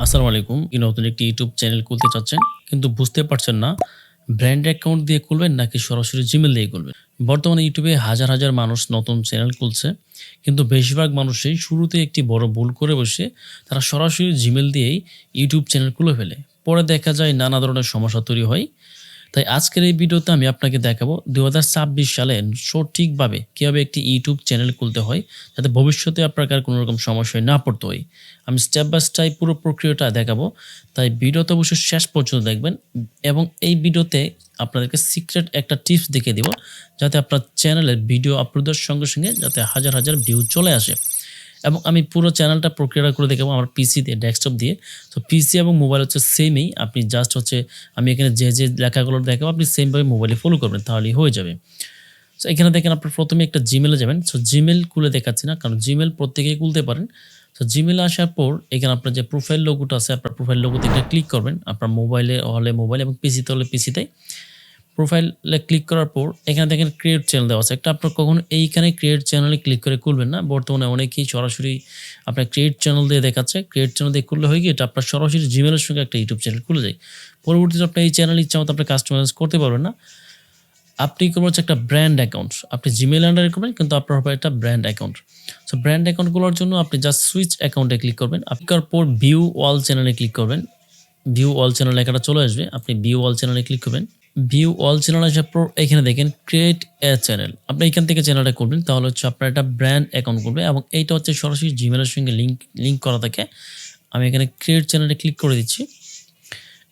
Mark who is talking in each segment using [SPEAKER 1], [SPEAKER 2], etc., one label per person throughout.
[SPEAKER 1] আসসালামু আলাইকুম। নতুন একটি ইউটিউব চ্যানেল খুলতে চাচ্ছেন, কিন্তু বুঝতে পারছেন না ব্র্যান্ড অ্যাকাউন্ট দিয়ে খুলবেন নাকি সরাসরি জিমেইল দিয়ে খুলবেন। বর্তমানে ইউটিউবে হাজার, হাজার মানুষ নতুন চ্যানেল খুলছে। কিন্তু বেশিরভাগ মানুষই শুরুতে একটি বড় ভুল করে বসে তারা সরাসরি জিমেইল দিয়েই ইউটিউব চ্যানেল খুলে ফেলে। পরে দেখা যায় নানা ধরনের সমস্যা তৈরি হয়। তাই আজকের এই ভিডিওতে আমি আপনাকে দেখাবো ২০২৬ সালে সঠিকভাবে কিভাবে একটি ইউটিউব চ্যানেল খুলতে হয়, যাতে ভবিষ্যতে আপনাকে আর কোনো রকম সমস্যায় না পড়তে হয়। আমি স্টেপ বাই স্টেপ পুরো প্রক্রিয়াটা দেখাবো। তাই ভিডিওতে অবশ্যই শেষ পর্যন্ত দেখবেন এবং এই ভিডিওতে আপনাদেরকে সিক্রেট একটা টিপস দেখিয়ে দিব, যাতে আপনার চ্যানেলের ভিডিও আপলোডের সঙ্গে, সঙ্গে যাতে হাজার, হাজার ভিউ চলে আসে। এবং আমি পুরো চ্যানেলটা প্রক্রিয়াটা করে দেখাবো আমার পিসি দিয়ে, ডেস্কটপ দিয়ে। তো পিসি এবং মোবাইল হচ্ছে সেমই। আপনি জাস্ট হচ্ছে আমি এখানে যে লেখাগুলো দেখাবো আপনি সেমভাবে মোবাইলে ফলো করবেন, তাহলেই হয়ে যাবে। সো এখানে দেখেন আপনার প্রথমে একটা জিমেইলে যাবেন। সো জিমেইল খুলে দেখাচ্ছি না, কারণ জিমেইল প্রত্যেকেই খুলতে পারেন। তো জিমেইলে আসার পর এখানে আপনার যে প্রোফাইল লোগোটা আছে, আপনার প্রোফাইল লোগোতে একটা ক্লিক করবেন। আপনার মোবাইলে হলে মোবাইল এবং পিসিতে হলে পিসিতে। প্রোফাইলে ক্লিক করার পর এখানে দেখেন ক্রিয়েট চ্যানেল দেওয়া আছে। একটা আপনার কখনো এইখানে ক্রিয়েট চ্যানেলে ক্লিক করে খুলবেন না। বর্তমানে অনেকেই সরাসরি আপনার ক্রিয়েট চ্যানেল দিয়ে দেখাচ্ছে। ক্রিয়েট চ্যানেল দিয়ে খুললে হয় কি, এটা আপনার সরাসরি জিমেইলের সঙ্গে একটা ইউটিউব চ্যানেল খুলে যায়। পরবর্তীতে আপনি এই চ্যানেল ইচ্ছামতো আপনি কাস্টমাইজ করতে পারবেন না। আপনি করবেন হচ্ছে একটা ব্র্যান্ড অ্যাকাউন্ট। আপনি জিমেইল আন্ডারে করবেন, কিন্তু আপনার হবে একটা brand account. So brand account খোলার জন্য আপনি জাস্ট সুইচ অ্যাকাউন্টে ক্লিক করবেন। আপনি করার পর ভিউ অল চ্যানেলে ক্লিক করবেন। ভিউ অল চ্যানেল লেখাটা চলে আসবে। আপনি ভিউ অল চ্যানেলে ক্লিক করবেন। ভিউ অল চ্যানেল আসার পর এখানে দেখেন ক্রিয়েট এ চ্যানেল। আপনি এখান থেকে চ্যানেলটা করবেন, তাহলে হচ্ছে আপনার একটা ব্র্যান্ড অ্যাকাউন্ট করবে এবং এইটা হচ্ছে সরাসরি জিমেইলের সঙ্গে লিঙ্ক করা থাকে। আমি এখানে ক্রিয়েট চ্যানেলে ক্লিক করে দিচ্ছি।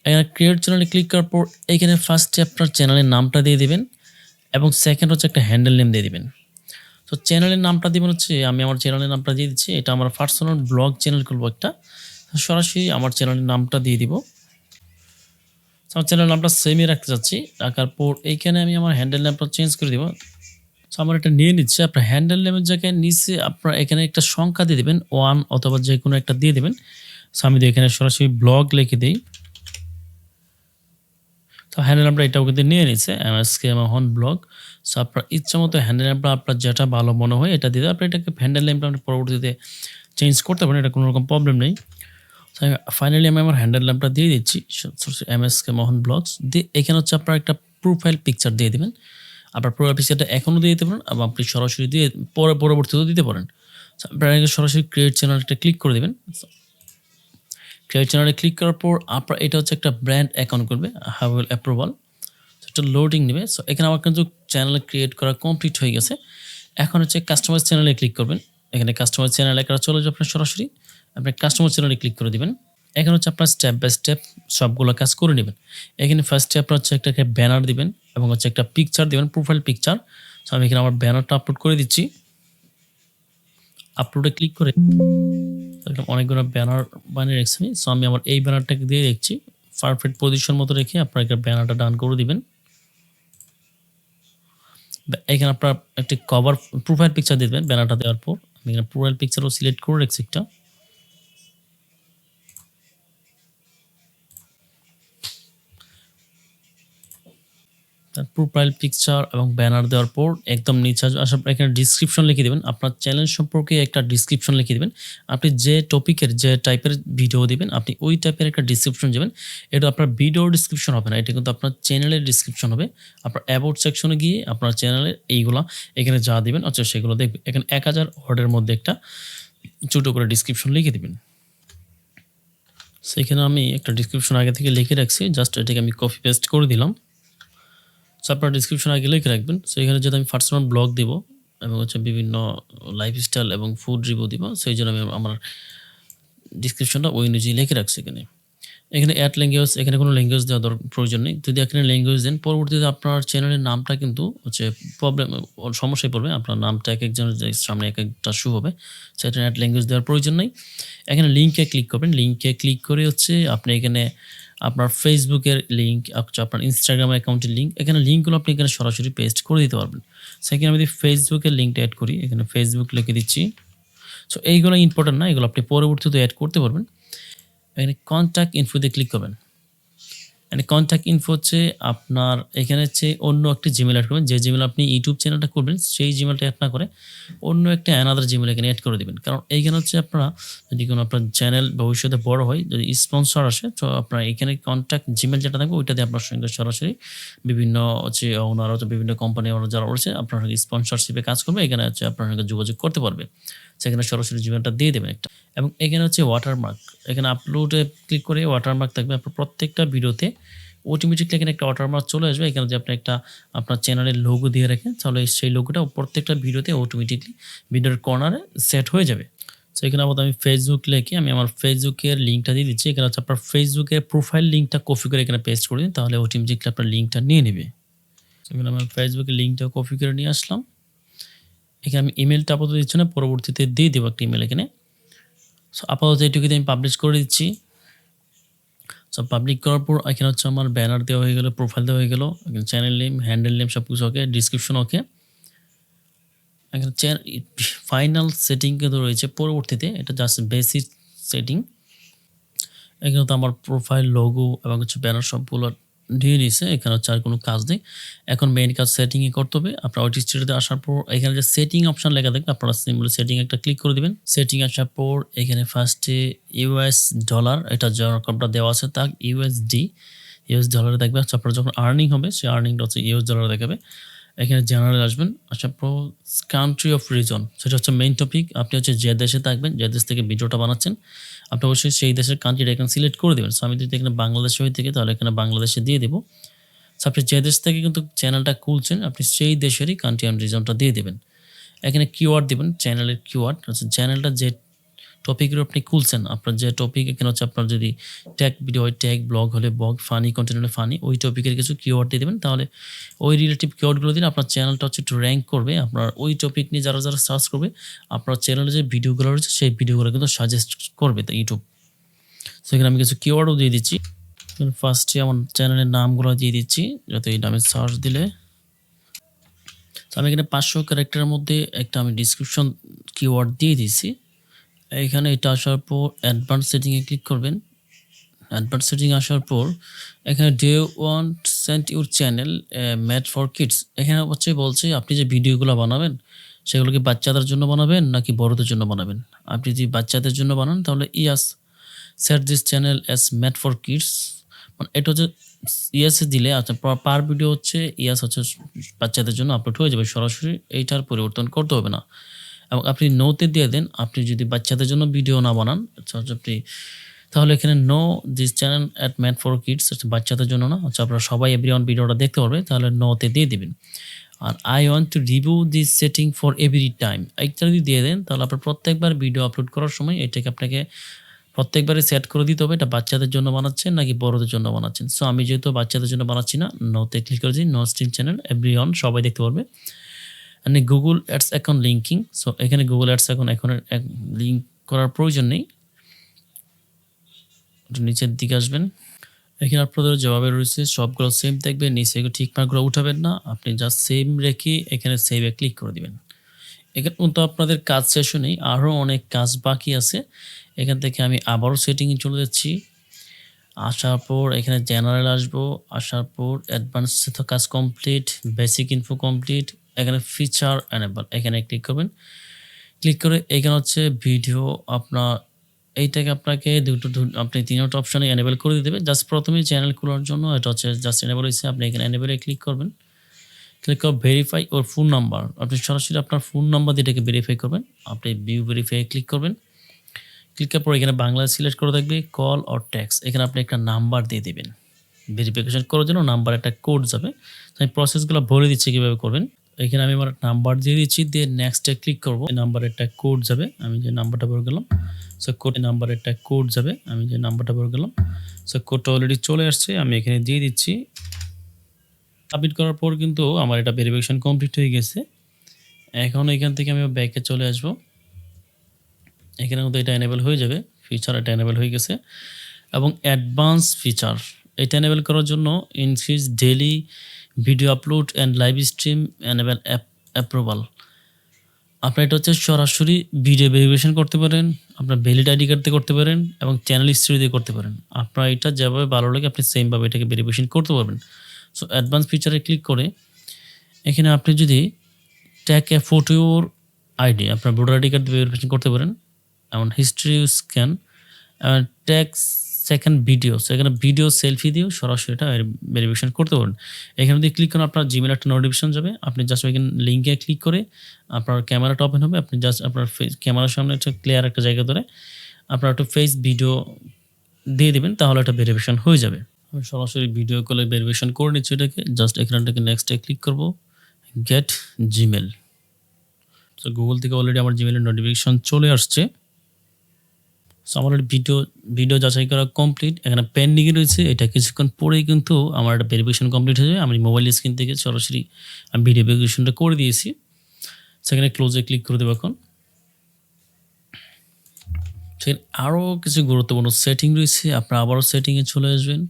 [SPEAKER 1] এখানে ক্রিয়েট চ্যানেলে ক্লিক করার পর এখানে ফার্স্টে আপনার চ্যানেলের নামটা দিয়ে দিবেন এবং সেকেন্ড হচ্ছে একটা হ্যান্ডেল নেম দিয়ে দিবেন। তো চ্যানেলের নামটা দিবেন হচ্ছে, আমি আমার চ্যানেলের নামটা দিয়ে দিচ্ছি। এটা আমার পার্সোনাল ব্লগ চ্যানেল খুলবো একটা। সরাসরি আমার চ্যানেলের নামটা দিয়ে দিব। আমার চ্যানেল নামটা সেমই রাখতে চাচ্ছি। রাখার পর এইখানে আমি আমার হ্যান্ডেল নামটা চেঞ্জ করে দিব। সো আমার এটা নিয়ে নিচ্ছে। আপনার হ্যান্ডেল নেমের জায়গায় নিচে আপনার এখানে একটা সংখ্যা দিয়ে দিবেন 1 অথবা যেকোনো একটা দিয়ে দিবেন। সো আমি এখানে সরাসরি ব্লগ লিখে দেই। তো হ্যান্ডেল নামটা এটাও কিন্তু নিয়ে নিচ্ছে এমএসকে মোহন ব্লগ। সো আপনার ইচ্ছামতো হ্যান্ডেল নামটা আপনার যেটা ভালো মনে হয় এটা দিয়ে আপনি এটাকে হ্যান্ডেল নামটা আপনি পরবর্তীতে চেঞ্জ করতে পারেন, এটা কোনো রকম প্রবলেম নেই। তো ফাইনালি আমি আমার হ্যান্ডেল নামটা দিয়ে দিচ্ছি এমএসকে মোহন ব্লগস দিয়ে। এখানে হচ্ছে আপনার একটা প্রোফাইল পিকচার দিয়ে দিবেন। আপনার প্রোফাইল পিকচারটা এখনও দিয়ে দিতে পারেন এবং আপনি সরাসরি দিয়ে পরবর্তীতেও দিতে পারেন। আপনারা সরাসরি ক্রিয়েট চ্যানেলটা ক্লিক করে দেবেন। ক্রিয়েট চ্যানেলে ক্লিক করার পর আপনার এটা হচ্ছে একটা ব্র্যান্ড অ্যাকাউন্ট করবে, হ্যাভ উইল অ্যাপ্রুভাল। এটা লোডিং নেবে। সো এখানে আমার কিন্তু চ্যানেল ক্রিয়েট করা কমপ্লিট হয়ে গেছে। এখন হচ্ছে কাস্টমাইজ চ্যানেলে ক্লিক করবেন। এখানে কাস্টমাইজ চ্যানেল একটা চলে যাবে আপনার সরাসরি। আপনি কাস্টমার চ্যানেলে ক্লিক করে দিবেন। এখানে হচ্ছে আপনার স্টেপ বাই স্টেপ সবগুলো কাজ করে নেবেন। এখানে ফার্স্টে আপনার হচ্ছে একটা ব্যানার দিবেন এবং হচ্ছে একটা পিকচার দিবেন, প্রোফাইল পিকচার। সো আমি এখানে আমার ব্যানারটা আপলোড করে দিচ্ছি। আপলোডে ক্লিক করে অনেকগুলো ব্যানার বানিয়ে রেখেছি। সো আমি আমার এই ব্যানারটাকে দিয়ে রেখেছি। পারফেক্ট পজিশন মতো রেখে আপনার ব্যানারটা ডান করে দিবেন। এখানে আপনার একটি কভার প্রোফাইল পিকচার দিবেন ব্যানারটা দেওয়ার পর। আমি এখানে প্রোফাইল পিকচারও সিলেক্ট করে রেখেছি একটা। প্রোফাইল পিকচার এবং ব্যানার দেওয়ার পর একদম নিচে আসার পর এখানে ডিসক্রিপশন লিখে দেবেন। আপনার চ্যানেল সম্পর্কে একটা ডিসক্রিপশন লিখে দেবেন। আপনি যে টপিকের যে টাইপের ভিডিও দিবেন আপনি ওই টাইপের একটা ডিসক্রিপশন দেবেন। এটা আপনার ভিডিওর ডিসক্রিপশন হবে না, এটা কিন্তু আপনার চ্যানেলের ডিসক্রিপশন হবে। আপনার অ্যাবাউট সেকশনে গিয়ে আপনার চ্যানেলের এইগুলা এখানে যা দিবেন আচ্ছা সেগুলো দেখবেন। এখানে 1000 ওয়ার্ডের মধ্যে একটা ছোট করে ডিসক্রিপশন লিখে দিবেন। সেখানে আমি একটা ডিসক্রিপশন আগে থেকে লিখে রাখছি, জাস্ট এটাকে আমি কপি পেস্ট করে দিলাম। সো আপনার ডিসক্রিপশন আগে লিখে রাখবেন। সো এখানে যেহেতু আমি পার্সোনাল ব্লগ দিব এবং হচ্ছে বিভিন্ন লাইফস্টাইল এবং ফুড রিভিউ দিব, সেই জন্য আমি আমার ডিসক্রিপশনটা ওই অনুযায়ী লিখে রাখছি। এখানে অ্যাড ল্যাঙ্গুয়েজ, এখানে কোনো ল্যাঙ্গুয়েজ দেওয়ার প্রয়োজন নেই। যদি এখানে ল্যাঙ্গুয়েজ দেন পরবর্তীতে আপনার চ্যানেলের নামটা কিন্তু হচ্ছে প্রবলেম সমস্যায় পড়বে। আপনার নামটা এক একজনের সামনে এক একটা শো হবে, সেটা অ্যাড ল্যাঙ্গুয়েজ দেওয়ার প্রয়োজন নেই। এখানে লিঙ্কে ক্লিক করবেন। লিঙ্কে ক্লিক করে হচ্ছে আপনি এখানে আপনার ফেসবুকের লিঙ্ক, আপনার ইনস্টাগ্রাম অ্যাকাউন্টের লিঙ্ক, এখানে লিঙ্কগুলো আপনি এখানে সরাসরি পেস্ট করে দিতে পারবেন। সেখানে আমি যদি ফেসবুকের লিঙ্কটা অ্যাড করি, এখানে ফেসবুক লিখে দিচ্ছি। সো এইগুলো ইম্পর্টেন্ট না, এগুলো আপনি পরবর্তীতে অ্যাড করতে পারবেন। এখানে কন্ট্যাক্ট ইনফোতে ক্লিক করবেন। এন্ড কনট্যাক্ট ইনফো হচ্ছে আপনার এখানে হচ্ছে অন্য একটি জিমেল এড করবেন। যে জিমেল আপনি ইউটিউব চ্যানেলটা করবেন সেই জিমেলটা এড না করে অন্য একটা অ্যানাদার জিমেল এখানে এড করে দিবেন। কারণ এইখানে হচ্ছে আপনারা যদি কোনো আপনার চ্যানেল ভবিষ্যতে বড় হয়, যদি স্পন্সর আসে তো আপনার এখানে কনট্যাক্ট জিমেল যেটা থাকবে ওইটা দিয়ে আপনার সঙ্গে সরাসরি বিভিন্ন হচ্ছে ওনার হচ্ছে বিভিন্ন কোম্পানি ওনার যারা রয়েছে আপনার সঙ্গে স্পন্সরশিপে কাজ করবে এখানে হচ্ছে আপনার সঙ্গে যোগাযোগ করতে পারবে। সেখানে সরাসরি জিমেলটা দিয়ে দেবেন একটা। এবং এখানে হচ্ছে ওয়াটারমার্ক। এখানে আপলোডে ক্লিক করে ওয়াটারমার্ক থাকবে। আপনার প্রত্যেকটা ভিডিওতে অটোমেটিক্যালি এখানে একটা ওয়াটারমার্ক চলে আসবে। এখানে যদি আপনি একটা আপনার চ্যানেলের লোগো দিয়ে রাখেন তাহলে সেই লোগোটা প্রত্যেকটা ভিডিওতে অটোমেটিক্যালি ভিডিওর কর্নারে সেট হয়ে যাবে। সো এখানে আপাতত আমি ফেসবুক লিখে আমি আমার ফেসবুকের লিঙ্কটা দিয়ে দিচ্ছি। এখানে হচ্ছে আপনার ফেসবুকের প্রোফাইল লিঙ্কটা কপি করে এখানে পেস্ট করে দিন, তাহলে অটোমেটিক্যালি আপনার লিঙ্কটা নিয়ে নেবে। সো এখানে আমার ফেসবুকের লিঙ্কটা কপি করে নিয়ে আসলাম। এখানে আমি ইমেলটা আপাতত দিচ্ছি না, পরবর্তীতে দিয়ে দেবো একটা ইমেল এখানে। সো আপাতত এটুকুতে আমি পাবলিশ করে দিচ্ছি। সো পাবলিক করার পর এখানে হচ্ছে আমার ব্যানার দেওয়া হয়ে গেল, প্রোফাইল দেওয়া হয়ে গেল, এখানে চ্যানেল নেম, হ্যান্ডেল নেম সব কিছু ওকে, ডিসক্রিপশন ওকে। এখানে ফাইনাল সেটিং কিন্তু রয়েছে পরবর্তীতে, এটা জাস্ট বেসিক সেটিং। এখানে তো আমার প্রোফাইল লোগো এবং হচ্ছে ব্যানার সবগুলো দিয়ে নিয়েছে। এখানে হচ্ছে আর কোনো কাজ নেই। এখন মেইন কাজ সেটিংয়ে করতে হবে। আপনার ওটি স্টুডিওতে আসার পর এখানে যে সেটিং অপশন লেখা থাকবে আপনারা সিম্পলি সেটিং একটা ক্লিক করে দিবেন। সেটিং আসার পর এখানে ফার্স্টে ইউএস ডলার এটা যেরকমটা দেওয়া আছে তা ইউএসডি ইউএস ডলারে দেখবে। আপনার যখন আর্নিং হবে সেই আর্নিংটা হচ্ছে ইউএস ডলারে দেখাবে। এখানে জেনারেল আসবেন, আসার পর কান্ট্রি অফ রিজন সেটা হচ্ছে মেইন টপিক। আপনি হচ্ছে যে দেশে থাকবেন, যে দেশ থেকে ভিডিওটা বানাচ্ছেন আপনি অবশ্যই সেই দেশের কান্ট্রিটা এখানে সিলেক্ট করে দেবেন। সো আমি যদি এখানে বাংলাদেশে হয়ে থেকে তাহলে এখানে বাংলাদেশে দিয়ে দেবো। সো আপনি যে দেশ থেকে কিন্তু চ্যানেলটা খুলছেন আপনি সেই দেশেরই কান্ট্রি অ্যান্ড রিজনটা দিয়ে দেবেন। এখানে কিওয়ার্ড দেবেন, চ্যানেলের কিওয়ার্ড হচ্ছে চ্যানেলটা যে টপিকের আপনি খুলছেন, আপনার যে টপিক এখানে হচ্ছে আপনার যদি ট্যাগ ভিডিও হয় ট্যাগ, ব্লগ হলে ব্লগ, ফানি কন্টেন্ট হলে ফানি, ওই টপিকের কিছু কিওয়ার্ড দিয়ে দেবেন। তাহলে ওই রিলেটিভ কিওয়ার্ডগুলো দিলে আপনার চ্যানেলটা হচ্ছে একটু র্যাঙ্ক করবে। আপনার ওই টপিক নিয়ে যারা যারা সার্চ করবে আপনার চ্যানেলে যে ভিডিওগুলো রয়েছে সেই ভিডিওগুলো কিন্তু সাজেস্ট করবে তো ইউটিউব। সেখানে আমি কিছু কিওয়ার্ডও দিয়ে দিচ্ছি। ফার্স্টে আমার চ্যানেলের নামগুলো দিয়ে দিচ্ছি যাতে এই নামে সার্চ দিলে। তো আমি এখানে 500 ক্যারেক্টারের মধ্যে একটা আমি ডিসক্রিপশন কিওয়ার্ড দিয়ে দিচ্ছি। এখানে এটা আসার পর অ্যাডভান্স সেটিংয়ে ক্লিক করবেন। অ্যাডভান্স সেটিং আসার পর এখানে do you want send your channel made for kids, এখানে হচ্ছে বলছে আপনি যে ভিডিওগুলো বানাবেন সেগুলো কি বাচ্চাদের জন্য বানাবেন নাকি বড়দের জন্য বানাবেন। আপনি যদি বাচ্চাদের জন্য বানান তাহলে yes set this channel as made for kids, মানে এটা হচ্ছে ইয়াসে দিলে আচ্ছা পার ভিডিও হচ্ছে ইয়াস হচ্ছে বাচ্চাদের জন্য আপলোড হয়ে যাবে সরাসরি, এইটার পরিবর্তন করতে হবে না। এবং আপনি নোতে দিয়ে দেন আপনি যদি বাচ্চাদের জন্য ভিডিও না বানান আচ্ছা আপনি তাহলে এখানে no this channel at made for kids বাচ্চাদের জন্য না, আচ্ছা আপনারা সবাই এভরিওয়ান ভিডিওটা দেখতে পারবে তাহলে নোতে দিয়ে দিবেন। আর I want to review this setting for every time এইটা যদি দিয়ে দেন তাহলে আপনার প্রত্যেকবার ভিডিও আপলোড করার সময় এটাকে আপনাকে প্রত্যেকবারে সেট করে দিতে হবে এটা বাচ্চাদের জন্য বানাচ্ছেন নাকি বড়দের জন্য বানাচ্ছেন। সো আমি যেহেতু বাচ্চাদের জন্য বানাচ্ছি না, নোতে ক্লিক করেছি, নো স্ট্রিম চ্যানেল এভরিওয়ান সবাই দেখতে পারবে। মানে Google ads account linking, so এখানে গুগল অ্যাডস অ্যাকাউন্টের লিঙ্ক করার প্রয়োজন নেই, নিচের দিকে আসবেন। এখানে আপনাদের জবাবে রয়েছে সবগুলো সেম থাকবে, নিচে এগুলো ঠিক মার্কগুলো উঠাবেন না, আপনি জাস্ট সেম রেখে এখানে সেভে ক্লিক করে দিবেন। এখানে কিন্তু আপনাদের কাজ শেষ নেই, আরও অনেক কাজ বাকি আছে। এখান থেকে আমি আবারও সেটিংয়ে চলে যাচ্ছি, আসার পর এখানে জেনারেল আসবো, আসার পর অ্যাডভান্স কাজ কমপ্লিট, বেসিক ইনফো কমপ্লিট, এখানে ফিচার এনেবল এখানে ক্লিক করবেন। ক্লিক করে এখানে হচ্ছে ভিডিও আপনার এইটাকে আপনাকে আপনি তিনটা অপশানে এনেবল করে দিতে হবে। জাস্ট প্রথমেই চ্যানেল খোলার জন্য এটা হচ্ছে জাস্ট এনেবল হয়েছে, আপনি এখানে এনেবলে ক্লিক করবেন। ক্লিক করে ভেরিফাই ওর ফোন নাম্বার, আপনি সরাসরি আপনার ফোন নাম্বার দিয়ে এটাকে ভেরিফাই করবেন। আপনি ভিউ ভেরিফাই ক্লিক করবেন। ক্লিক করার পর এখানে বাংলা সিলেক্ট করে থাকবে কল অর টেক্সট, এখানে আপনি একটা নাম্বার দিয়ে দেবেন। ভেরিফিকেশন করার জন্য নাম্বার একটা কোড যাবে, আমি প্রসেসগুলো বলে দিচ্ছি কীভাবে করবেন। এখানে আমি আমার নাম্বার দিয়ে দিচ্ছি, দিয়ে নেক্সটে ক্লিক করব। এই নাম্বারে একটা কোড যাবে, আমি যে নাম্বারটা বলে গেলাম। সো কোডে নাম্বারে একটা কোড যাবে, আমি যে নাম্বারটা বলে গেলাম। সো কোডটা অলরেডি চলে আসছে, আমি এখানে দিয়ে দিচ্ছি। সাবমিট করার পর কিন্তু আমার এটা ভেরিফিকেশন কমপ্লিট হয়ে গেছে। এখন এখান থেকে আমি ব্যাকে চলে আসব। এখানে কিন্তু এটা এনেবল হয়ে যাবে, ফিচার এটা এনেবল হয়ে গেছে। এবং অ্যাডভান্স ফিচার এটা এনেবল করার জন্য increase daily video upload and live stream enable approval, আপনি এটা হচ্ছে সরাসরি ভিডিও ভেরিফিকেশন করতে পারেন, আপনার ভ্যালিড আইডি কার্ড দিয়ে করতে পারেন এবং চ্যানেল হিস্ট্রি দিয়ে করতে পারেন। আপনার এটা যেভাবে ভালো লাগে আপনি সেমভাবে এটাকে ভেরিফিকেশন করতে পারবেন। সো অ্যাডভান্স ফিচারে ক্লিক করে এখানে আপনি যদি ট্যাগ এ ফটোর আইডি আপনার ভোটার আইডি কার্ড দিয়ে ভেরিফিকেশন করতে পারেন। এমন history scan tag second video, সেখানে ভিডিও সেলফি দিয়েও সরাসরি এটা ভেরিফিকেশন করতে পারেন। এখানে যদি ক্লিক করেন আপনার জিমেল একটা নোটিফিকেশন যাবে। আপনি জাস্ট ওইখানে লিঙ্কে ক্লিক করে আপনার ক্যামেরাটা ওপেন হবে। আপনি জাস্ট আপনার ফেস ক্যামেরার সামনে একটা ক্লিয়ার একটা জায়গা ধরে আপনার একটু ফেস ভিডিও দিয়ে দিবেন, তাহলে এটা ভেরিফিকেশন হয়ে যাবে। আমি সরাসরি ভিডিও কলে ভেরিফিকেশন করে নিচ্ছি এটাকে। জাস্ট এখানটাকে নেক্সটে ক্লিক করব, গেট জিমেল। সো গুগল থেকে অলরেডি আমার জিমেলের নোটিফিকেশন চলে আসছে। সো আমার ভিডিও যাচাই করা কমপ্লিট, এখানে পেন্ডিংয়ে রয়েছে। এটা কিছুক্ষণ পরেই কিন্তু আমার একটা ভেরিফিকেশন কমপ্লিট হয়ে যাবে। আমি মোবাইল স্ক্রিন থেকে সরাসরি আমি ভিডিও ভেরিফিকেশনটা করে দিয়েছি। সেখানে ক্লোজে ক্লিক করে দেবো এখন। সেখানে আরও কিছু গুরুত্বপূর্ণ সেটিং রয়েছে, আপনারা আবারও সেটিংয়ে চলে আসবেন।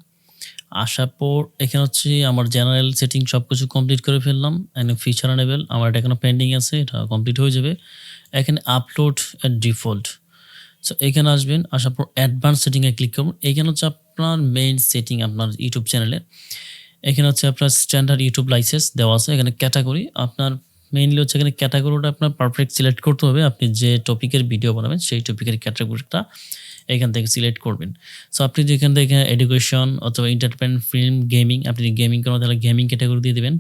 [SPEAKER 1] আসার পর এখানে হচ্ছে আমার জেনারেল সেটিং সব কিছু কমপ্লিট করে ফেললাম। এখানে ফিচার এনেবল আমার এটা এখনও পেন্ডিং আছে, এটা কমপ্লিট হয়ে যাবে। এখানে আপলোড অ্যাট ডিফল্ট, সো এখানে আসবেন। আসার পর অ্যাডভান্স সেটিংয়ে ক্লিক করুন। এখানে হচ্ছে আপনার মেইন সেটিং আপনার ইউটিউব চ্যানেলের। এখানে হচ্ছে আপনার স্ট্যান্ডার্ড ইউটিউব লাইসেন্স দেওয়া আছে। এখানে ক্যাটাগরি আপনার মেইনলি হচ্ছে এখানে ক্যাটাগরিটা আপনার পারফেক্ট সিলেক্ট করতে হবে। আপনি যে টপিকের ভিডিও বানাবেন সেই টপিকের ক্যাটাগরিটা এখান থেকে সিলেক্ট করবেন। সো আপনি যেখান থেকে এডুকেশন অথবা এন্টারটেনমেন্ট, ফিল্ম, গেমিং, আপনি যদি গেমিং করেন তাহলে গেমিং ক্যাটাগরি দিয়ে দেবেন।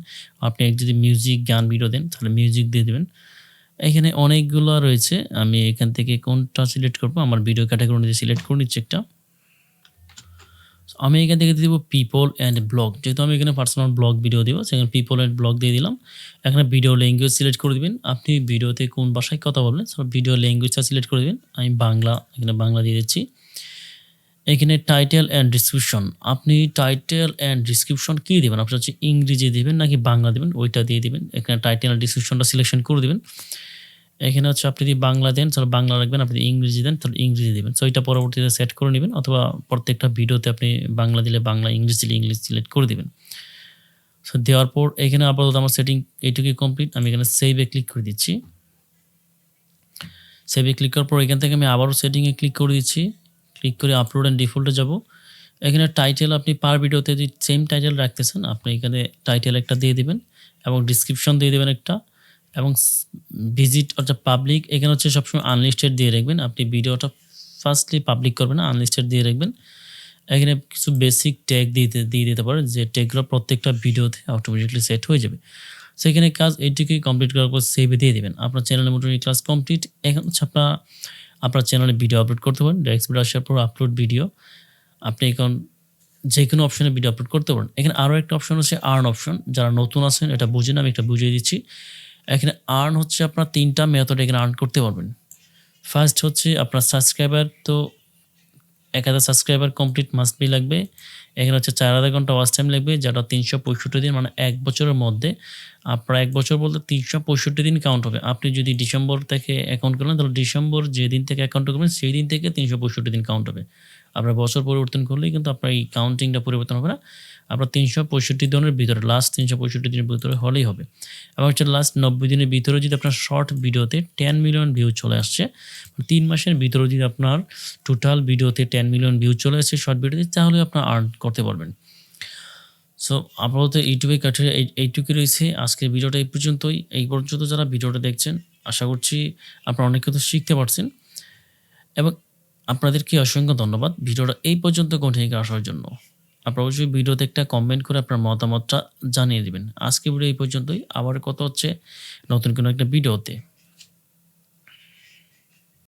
[SPEAKER 1] আপনি যদি মিউজিক, গান, ভিডিও দেন তাহলে মিউজিক দিয়ে দেবেন। এখানে অনেকগুলো রয়েছে, আমি এখান থেকে কোনটা সিলেক্ট করব, আমার ভিডিও ক্যাটাগরি অনুযায়ী সিলেক্ট করে নিচ্ছি একটা। আমি এখান থেকে দিব পিপল অ্যান্ড ব্লগ, যেহেতু আমি এখানে পার্সোনাল ব্লগ ভিডিও দিব সেখানে পিপল অ্যান্ড ব্লগ দিয়ে দিলাম। এখানে ভিডিও ল্যাঙ্গুয়েজ সিলেক্ট করে দিবেন, আপনি ভিডিওতে কোন ভাষায় কথা বলবেন ভিডিও ল্যাঙ্গুয়েজটা সিলেক্ট করে দিবেন। আমি বাংলা, এখানে বাংলা দিয়ে দিচ্ছি। এখানে টাইটেল অ্যান্ড ডিসক্রিপশন, আপনি টাইটেল অ্যান্ড ডিসক্রিপশন কী দেবেন, আপনি হচ্ছে ইংরেজি দেবেন নাকি বাংলা দেবেন ওইটা দিয়ে দিবেন। এখানে টাইটেল অ্যান্ড ডিসক্রিপশনটা সিলেকশন করে দেবেন। এখানে হচ্ছে আপনি যদি বাংলা দেন তাহলে বাংলা রাখবেন, আপনি ইংরেজি দেন তাহলে ইংরেজি দেবেন। সো এটা পরবর্তীতে সেট করে নেবেন, অথবা প্রত্যেকটা ভিডিওতে আপনি বাংলা দিলে বাংলা, ইংলিশ দিলে ইংলিশ সিলেক্ট করে দেবেন। সো দেওয়ার পর এখানে আপাতত আমার সেটিং এইটুকুই কমপ্লিট। আমি এখানে সেভে ক্লিক করে দিচ্ছি। সেভে ক্লিক করার পর এখান থেকে আমি আবারও সেটিংয়ে ক্লিক করে দিচ্ছি। ক্লিক করে আপলোড অ্যান্ড ডিফল্টে যাব। এখানে টাইটেল আপনি পার ভিডিওতে যদি সেম টাইটেল রাখতেছেন আপনি এখানে টাইটেল একটা দিয়ে দিবেন এবং ডিসক্রিপশন দিয়ে দেবেন একটা, এবং ভিজিট অর্থাৎ পাবলিক এখানে হচ্ছে সবসময় আনলিস্টেড দিয়ে রাখবেন। আপনি ভিডিওটা ফার্স্টলি পাবলিক করবেন না, আনলিস্টেড দিয়ে রাখবেন। এখানে কিছু বেসিক ট্যাগ দিয়ে দিতে পারেন, যে ট্যাগগুলো প্রত্যেকটা ভিডিওতে অটোমেটিকলি সেট হয়ে যাবে। সেখানে কাজ এইটুকুই কমপ্লিট করার পর সেভে দিয়ে দেবেন। আপনার চ্যানেলের মোটামুটি ক্লাস কমপ্লিট। এখন হচ্ছে আপনার চ্যানেলে ভিডিও আপলোড করতে পারেন। ডেস্কটপে আসার পর আপলোড ভিডিও, আপনি এখন যে কোনো অপশনে ভিডিও আপলোড করতে পারেন। এখানে আরও একটা অপশন হচ্ছে আর্ন অপশন, যারা নতুন আছেন এটা বুঝে না, আমি একটা বুঝিয়ে দিচ্ছি। এখানে আর্ন হচ্ছে আপনার 3টা মেথড এখানে আর্ন করতে পারবেন। ফার্স্ট হচ্ছে আপনার সাবস্ক্রাইবার, তো 1000 সাবস্ক্রাইবার কমপ্লিট মাস্ট বি লাগবে। এখানে হচ্ছে 4000 ঘন্টা ওয়াচ টাইম লাগবে, যেটা 365 দিন, মানে 1 বছরের মধ্যে। আপনার 1 বছর বলতে 365 দিন কাউন্ট হবে। আপনি যদি ডিসেম্বর থেকে অ্যাকাউন্ট করেন তাহলে ডিসেম্বর যেদিন থেকে অ্যাকাউন্ট করবেন সেই দিন থেকে 365 দিন কাউন্ট হবে। আপনার বছর পরিবর্তন করলেই কিন্তু আপনার এই কাউন্টিংটা পরিবর্তন হবে না। আপনার 365 দিনের ভিতরে, লাস্ট 365 দিনের ভিতরে হলেই হবে। এবং হচ্ছে লাস্ট 90 দিনের ভিতরে যদি আপনার শর্ট ভিডিওতে 10 মিলিয়ন ভিউ চলে আসছে, 3 মাসের ভিতরে যদি আপনার টোটাল ভিডিওতে 10 মিলিয়ন ভিউ চলে আসছে শর্ট ভিডিওতে, তাহলে আপনার আর্ন করতে পারবেন। সো আপাতত ইউটিউবে ক্রাইটেরিয়া এইটুকুই রয়েছে। আজকের ভিডিওটা এই পর্যন্তই। এই পর্যন্ত যারা ভিডিওটা দেখছেন আশা করছি আপনারা অনেক কিছু শিখতে পারছেন, এবং আপনাদেরকে অসংখ্য ধন্যবাদ ভিডিওটা এই পর্যন্ত কন্টিনিউ আসার জন্য। আপনারা অবশ্যই ভিডিওতে একটা কমেন্ট করে আপনার মতামতটা জানিয়ে দিবেন। আজকে ভিডিও এই পর্যন্তই, আবার কথা হচ্ছে নতুন কোনো একটা ভিডিওতে।